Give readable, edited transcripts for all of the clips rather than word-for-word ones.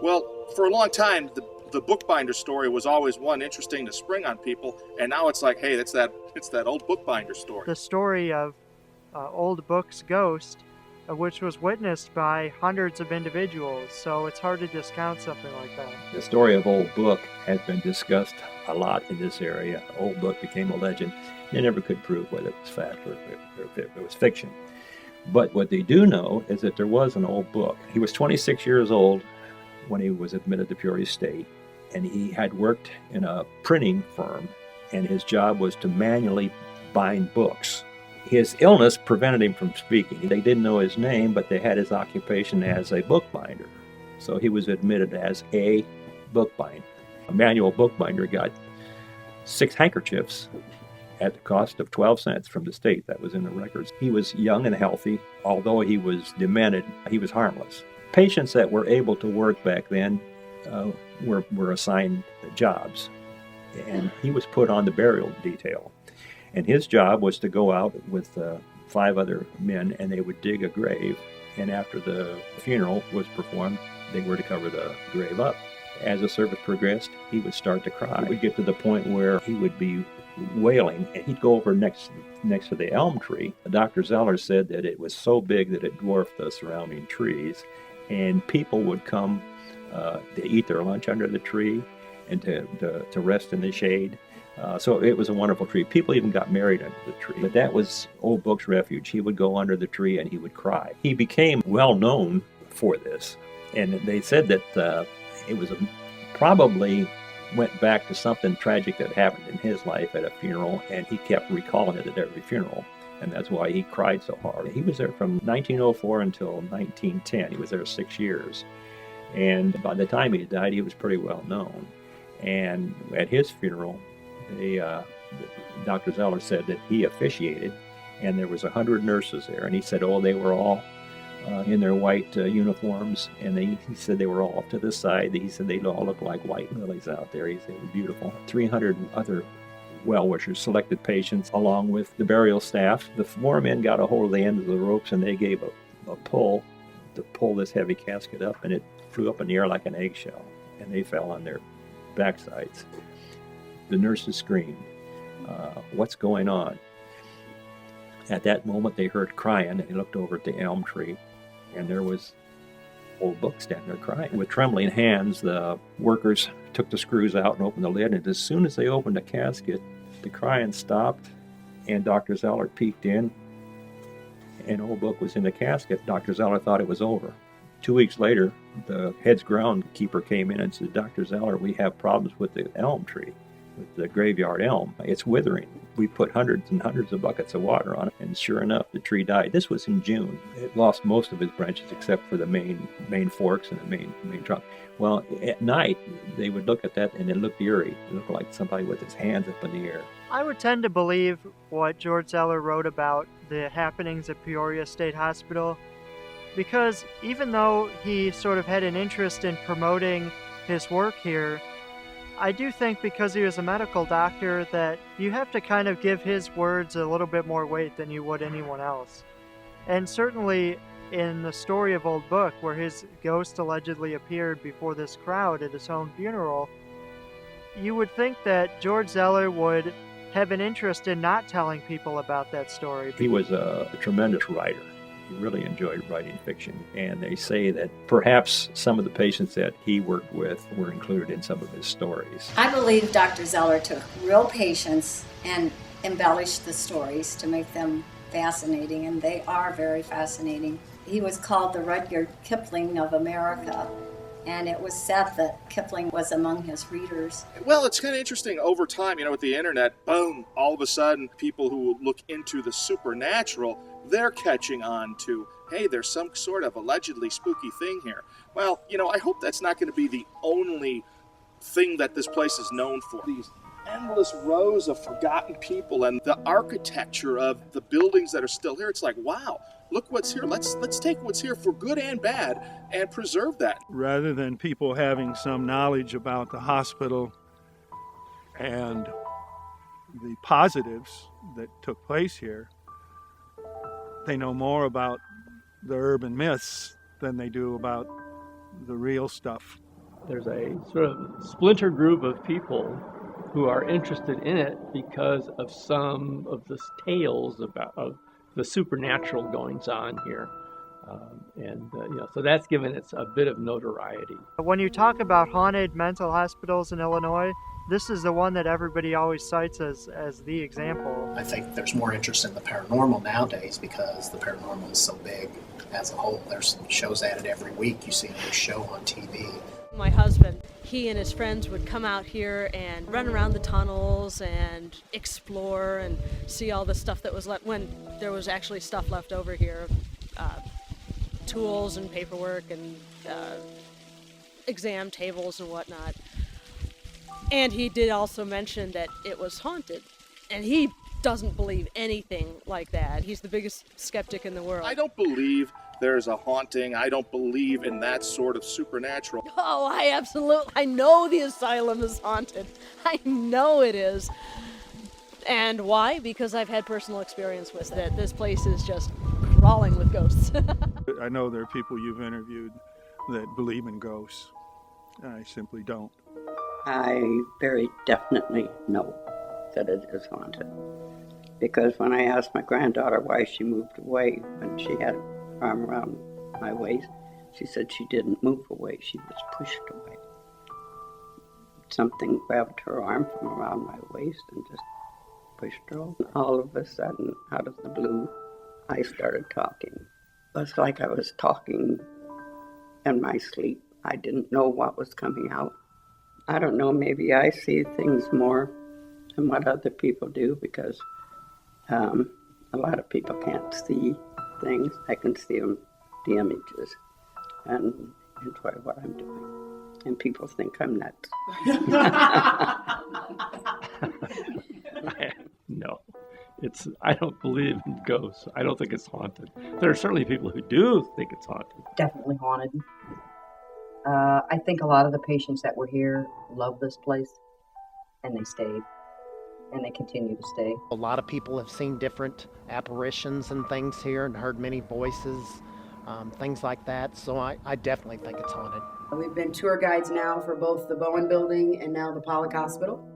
Well, for a long time, the bookbinder story was always one interesting to spring on people, and now it's like, hey, it's that old bookbinder story. The story of Old Book's ghost, which was witnessed by hundreds of individuals, so it's hard to discount something like that. The story of Old Book has been discussed a lot in this area. Old Book became a legend. They never could prove whether it was fact or if it was fiction. But what they do know is that there was an Old Book. He was 26 years old when he was admitted to Peoria State, and he had worked in a printing firm, and his job was to manually bind books. His illness prevented him from speaking. They didn't know his name, but they had his occupation as a bookbinder. So he was admitted as a bookbinder. A manual bookbinder got 6 handkerchiefs at the cost of 12 cents from the state. That was in the records. He was young and healthy. Although he was demented, he was harmless. Patients that were able to work back then were assigned jobs, and he was put on the burial detail. And his job was to go out with 5 other men, and they would dig a grave, and after the funeral was performed, they were to cover the grave up. As the service progressed, he would start to cry. It would get to the point where he would be wailing, and he'd go over next to the elm tree. Dr. Zeller said that it was so big that it dwarfed the surrounding trees, and people would come to eat their lunch under the tree and to rest in the shade. So it was a wonderful tree. People even got married under the tree. But that was Old Book's refuge. He would go under the tree and he would cry. He became well known for this. And they said that it was probably went back to something tragic that happened in his life at a funeral, and he kept recalling it at every funeral. And that's why he cried so hard. He was there from 1904 until 1910. He was there 6 years. And by the time he died, he was pretty well known. And at his funeral, Dr. Zeller said that he officiated, and there was 100 nurses there. And he said, they were all in their white uniforms, and he said they were all off to the side. He said they all looked like white lilies out there. He said they were beautiful. 300 other well-wishers selected patients along with the burial staff. The 4 men got a hold of the end of the ropes, and they gave a pull to pull this heavy casket up, and it flew up in the air like an eggshell, and they fell on their backsides. The nurses screamed, "What's going on?" At that moment, they heard crying, and they looked over at the elm tree, and there was Old Book standing there crying. With trembling hands, the workers took the screws out and opened the lid, and as soon as they opened the casket, the crying stopped, and Dr. Zeller peeked in, and Old Book was in the casket. Dr. Zeller thought it was over. 2 weeks later, the head's groundkeeper came in and said, "Dr. Zeller, we have problems with the elm tree, with the graveyard elm. It's withering. We put hundreds and hundreds of buckets of water on it, and sure enough, the tree died." This was in June. It lost most of its branches except for the main forks and the main trunk. Well, at night, they would look at that, and it looked eerie. It looked like somebody with his hands up in the air. I would tend to believe what George Zeller wrote about the happenings at Peoria State Hospital, because even though he sort of had an interest in promoting his work here, I do think because he was a medical doctor that you have to kind of give his words a little bit more weight than you would anyone else. And certainly in the story of Old Book, where his ghost allegedly appeared before this crowd at his own funeral, you would think that George Zeller would have an interest in not telling people about that story. He was a tremendous writer. He really enjoyed writing fiction, and they say that perhaps some of the patients that he worked with were included in some of his stories. I believe Dr. Zeller took real patients and embellished the stories to make them fascinating, and they are very fascinating. He was called the Rudyard Kipling of America, and it was said that Kipling was among his readers. Well, it's kind of interesting over time, with the internet, boom, all of a sudden people who look into the supernatural, they're catching on to, hey, there's some sort of allegedly spooky thing here. Well, I hope that's not going to be the only thing that this place is known for. These endless rows of forgotten people and the architecture of the buildings that are still here, it's like, wow, look what's here. Let's take what's here for good and bad and preserve that. Rather than people having some knowledge about the hospital and the positives that took place here, they know more about the urban myths than they do about the real stuff. There's a sort of splinter group of people who are interested in it because of some of the tales of the supernatural goings on here. So that's given it a bit of notoriety. When you talk about haunted mental hospitals in Illinois, this is the one that everybody always cites as the example. I think there's more interest in the paranormal nowadays because the paranormal is so big as a whole. There's shows at it every week. You see a new show on TV. My husband, he and his friends would come out here and run around the tunnels and explore and see all the stuff that was left, when there was actually stuff left over here, tools and paperwork and exam tables and whatnot. And he did also mention that it was haunted, and he doesn't believe anything like that. He's the biggest skeptic in the world. I don't believe there's a haunting. I don't believe in that sort of supernatural. Oh, I know the asylum is haunted. I know it is. And why? Because I've had personal experience with it. This place is just crawling with ghosts. I know there are people you've interviewed that believe in ghosts. I simply don't. I very definitely know that it is haunted. Because when I asked my granddaughter why she moved away when she had her arm around my waist, she said she didn't move away, she was pushed away. Something grabbed her arm from around my waist and just pushed her over. All of a sudden, out of the blue, I started talking. It was like I was talking in my sleep. I didn't know what was coming out. I don't know, maybe I see things more than what other people do because a lot of people can't see things. I can see them, the images, and enjoy what I'm doing. And people think I'm nuts. No, I don't believe in ghosts. I don't think it's haunted. There are certainly people who do think it's haunted. Definitely haunted. I think a lot of the patients that were here love this place, and they stayed, and they continue to stay. A lot of people have seen different apparitions and things here and heard many voices, things like that, so I definitely think it's haunted. We've been tour guides now for both the Bowen building and now the Pollock Hospital.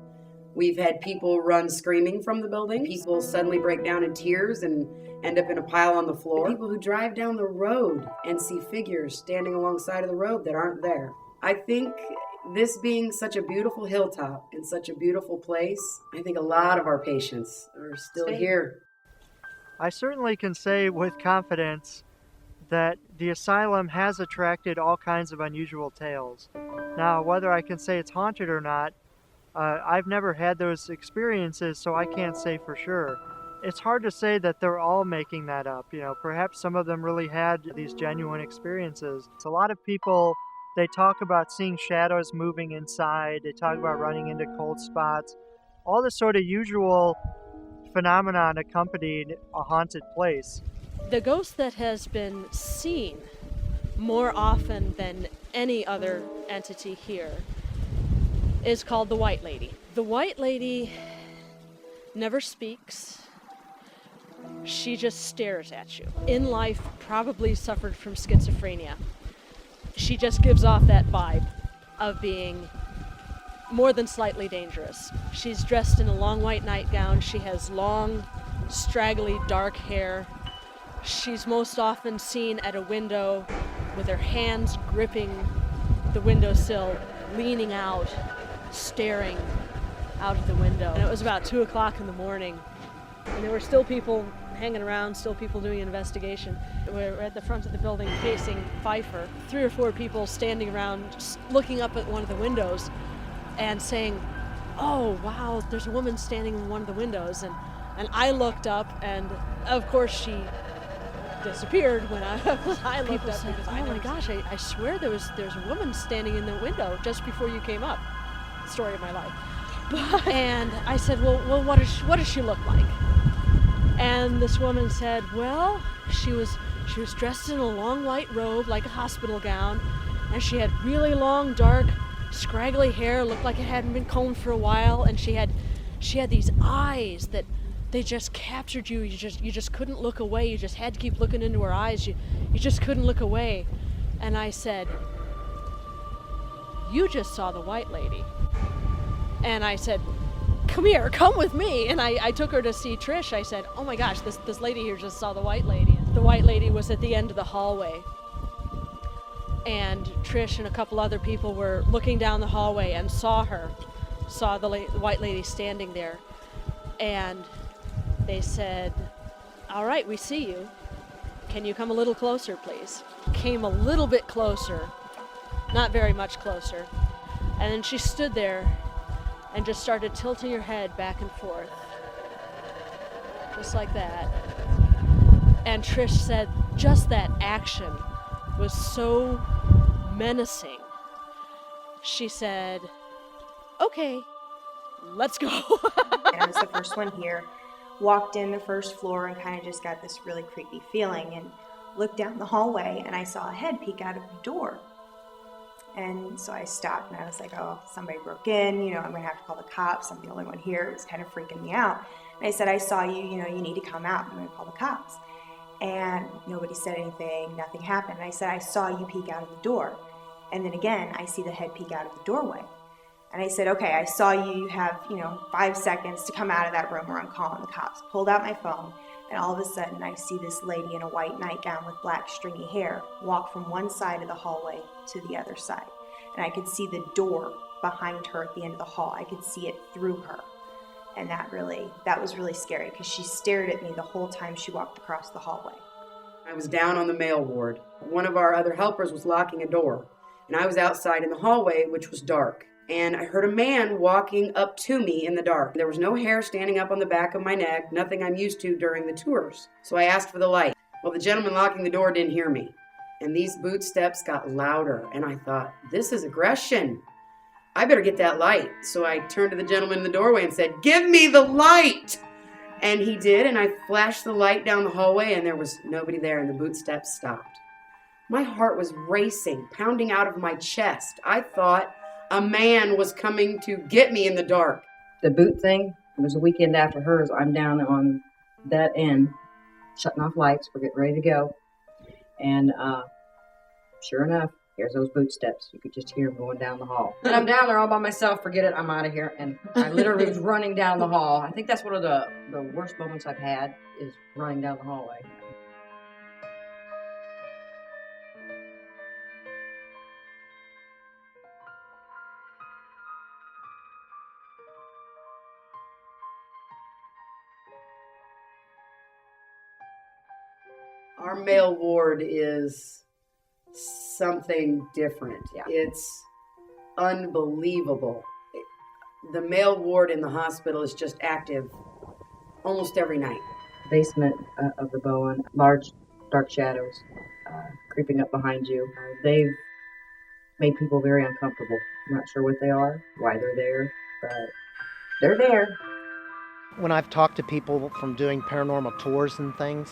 We've had people run screaming from the building. People suddenly break down in tears and end up in a pile on the floor. People who drive down the road and see figures standing alongside of the road that aren't there. I think this being such a beautiful hilltop and such a beautiful place, I think a lot of our patients are still here. I certainly can say with confidence that the asylum has attracted all kinds of unusual tales. Now, whether I can say it's haunted or not, I've never had those experiences, so I can't say for sure. It's hard to say that they're all making that up. Perhaps some of them really had these genuine experiences. It's a lot of people, they talk about seeing shadows moving inside. They talk about running into cold spots. All the sort of usual phenomenon accompanied a haunted place. The ghost that has been seen more often than any other entity here is called the White Lady. The White Lady never speaks. She just stares at you. In life, probably suffered from schizophrenia. She just gives off that vibe of being more than slightly dangerous. She's dressed in a long white nightgown. She has long, straggly, dark hair. She's most often seen at a window with her hands gripping the windowsill, leaning out, staring out of the window. And it was about 2 o'clock in the morning, and there were still people hanging around, still people doing an investigation. We're at the front of the building facing Pfeiffer. 3 or 4 people standing around, looking up at one of the windows and saying, "Oh, wow, there's a woman standing in one of the windows." And I looked up, and of course she disappeared when I looked up because, oh my gosh, I swear there's a woman standing in the window just before you came up. Story of my life. And I said, well, what does she look like? And this woman said, well, she was dressed in a long white robe, like a hospital gown, and she had really long, dark, scraggly hair, looked like it hadn't been combed for a while, and she had these eyes that they just captured you. You just couldn't look away. You just had to keep looking into her eyes. You just couldn't look away. And I said, you just saw the white lady. And I said, come here, come with me. And I took her to see Trish. I said, oh my gosh, this lady here just saw the white lady. The white lady was at the end of the hallway. And Trish and a couple other people were looking down the hallway and saw the white lady standing there. And they said, all right, we see you. Can you come a little closer, please? Came a little bit closer, not very much closer. And then she stood there and just started tilting her head back and forth, just like that. And Trish said just that action was so menacing. She said, okay, let's go. I was the first one here. Walked in the first floor and kind of just got this really creepy feeling and looked down the hallway and I saw a head peek out of the door. And so I stopped and I was like, oh, somebody broke in, I'm going to have to call the cops. I'm the only one here. It was kind of freaking me out. And I said, I saw you, you need to come out. I'm going to call the cops. And nobody said anything. Nothing happened. And I said, I saw you peek out of the door. And then again, I see the head peek out of the doorway. And I said, okay, I saw you. You have, 5 seconds to come out of that room or I'm calling the cops. Pulled out my phone. And all of a sudden, I see this lady in a white nightgown with black stringy hair walk from one side of the hallway to the other side. And I could see the door behind her at the end of the hall. I could see it through her. And that was really scary because she stared at me the whole time she walked across the hallway. I was down on the mail ward. One of our other helpers was locking a door. And I was outside in the hallway, which was dark. And I heard a man walking up to me in the dark. There was no hair standing up on the back of my neck, nothing I'm used to during the tours. So I asked for the light. Well, the gentleman locking the door didn't hear me. And these boot steps got louder. And I thought, this is aggression. I better get that light. So I turned to the gentleman in the doorway and said, give me the light. And he did. And I flashed the light down the hallway and there was nobody there and the boot steps stopped. My heart was racing, pounding out of my chest. I thought a man was coming to get me in the dark. The boot thing, it was a weekend after hers. I'm down on that end, shutting off lights. We're getting ready to go. And sure enough, here's those boot steps. You could just hear them going down the hall. And I'm down there all by myself. Forget it. I'm out of here. And I literally was running down the hall. I think that's one of the worst moments I've had is running down the hallway. Our male ward is something different. Yeah. It's unbelievable. The male ward in the hospital is just active almost every night. Basement of the Bowen, large dark shadows creeping up behind you. They've made people very uncomfortable. I'm not sure what they are, why they're there, but they're there. When I've talked to people from doing paranormal tours and things,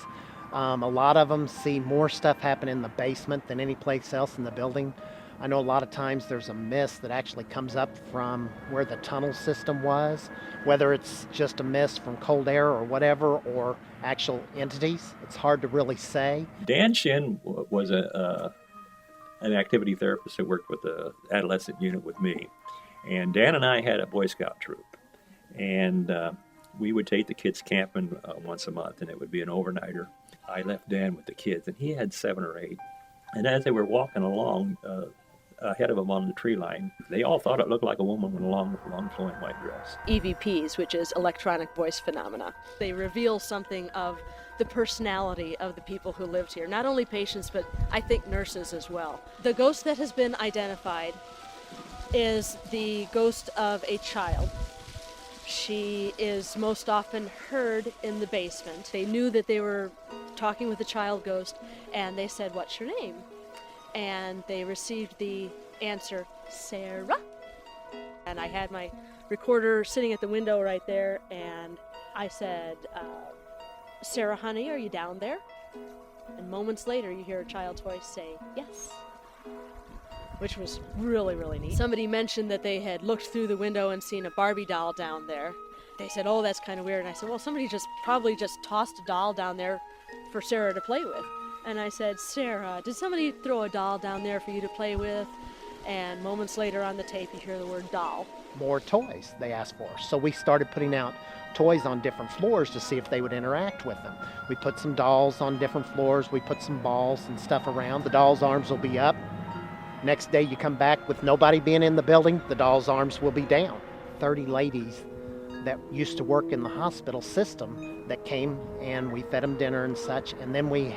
a lot of them see more stuff happen in the basement than any place else in the building. I know a lot of times there's a mist that actually comes up from where the tunnel system was, whether it's just a mist from cold air or whatever, or actual entities. It's hard to really say. Dan Shin was an activity therapist that worked with the adolescent unit with me. And Dan and I had a Boy Scout troop. And we would take the kids camping once a month, and it would be an overnighter. I left Dan with the kids, and he had 7 or 8. And as they were walking along ahead of them on the tree line, they all thought it looked like a woman with a long flowing white dress. EVPs, which is electronic voice phenomena. They reveal something of the personality of the people who lived here. Not only patients, but I think nurses as well. The ghost that has been identified is the ghost of a child. She is most often heard in the basement. They knew that they were talking with a child ghost, and they said, "What's your name?" And they received the answer, "Sarah." And I had my recorder sitting at the window right there, and I said, "Sarah, honey, are you down there?" And moments later, you hear a child's voice say, "Yes," which was really, really neat. Somebody mentioned that they had looked through the window and seen a Barbie doll down there. They said, oh, that's kind of weird. And I said, well, somebody probably just tossed a doll down there for Sarah to play with. And I said, Sarah, did somebody throw a doll down there for you to play with? And moments later on the tape, you hear the word doll. More toys they asked for. So we started putting out toys on different floors to see if they would interact with them. We put some dolls on different floors. We put some balls and stuff around. The doll's arms will be up. Next day you come back with nobody being in the building, the doll's arms will be down. 30 ladies that used to work in the hospital system that came, and we fed them dinner and such, and then we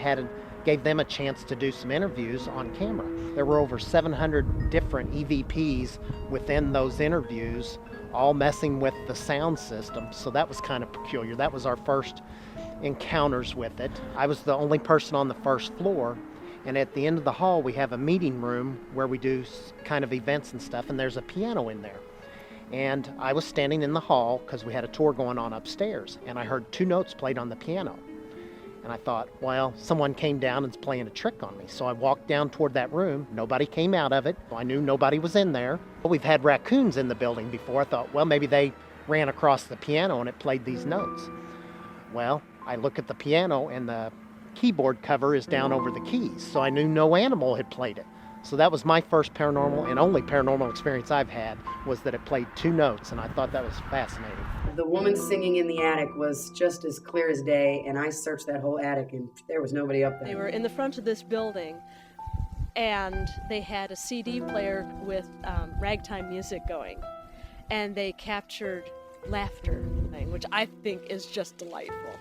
gave them a chance to do some interviews on camera. There were over 700 different EVPs within those interviews, all messing with the sound system, so that was kind of peculiar. That was our first encounters with it. I was the only person on the first floor, and at the end of the hall we have a meeting room where we do kind of events and stuff, and there's a piano in there. And I was standing in the hall because we had a tour going on upstairs, and I heard 2 notes played on the piano. And I thought, well, someone came down and's playing a trick on me. So I walked down toward that room. Nobody came out of it. I knew nobody was in there. But we've had raccoons in the building before. I thought, well, maybe they ran across the piano and it played these notes. Well, I look at the piano and the keyboard cover is down over the keys. So I knew no animal had played it. So that was my first paranormal and only paranormal experience I've had, was that it played 2 notes, and I thought that was fascinating. The woman singing in the attic was just as clear as day, and I searched that whole attic, and there was nobody up there. They were in the front of this building, and they had a CD player with ragtime music going, and they captured laughter, which I think is just delightful.